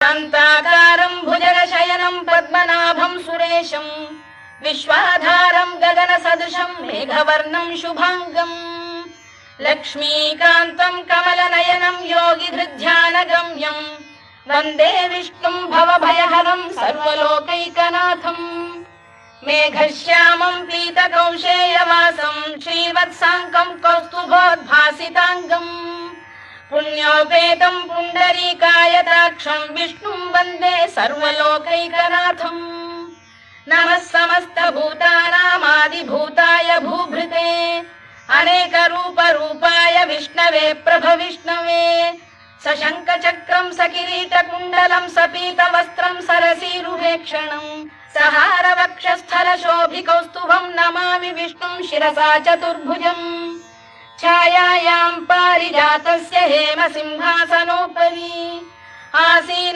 शान्ताकारं भुजगशयनं पद्मनाभं सुरेशं विश्वाधारं गगनसदृशं मेघवर्णं शुभांगं लक्ष्मीकान्तं कमलनयनं योगिधृध्यानगम्यं वन्दे विष्णुं भवभयहरं सर्वलोकैकनाथं मेघश्यामं पीतकौशेयवासं श्रीवत्साङ्कं कौस्तुभोद्भासिताङ्गम् पुण्योपेतं पुण्डरीकायताक्षं विष्णुं वन्दे सर्वलोकैकनाथम् नमः समस्तभूतानामादिभूताय भूभृते अनेकरूपरूपाय विष्णवे प्रभविष्णवे सशङ्खचक्रं सकिरीटकुण्डलं सपीतवस्त्रं सरसीरुहेक्षणं सहारवक्षस्थलशोभिकौस्तुभं नमामि विष्णुं शिरसा चतुर्भुजम् छायायां पारिजातस्य हेमसिंहासनोपरि आसीन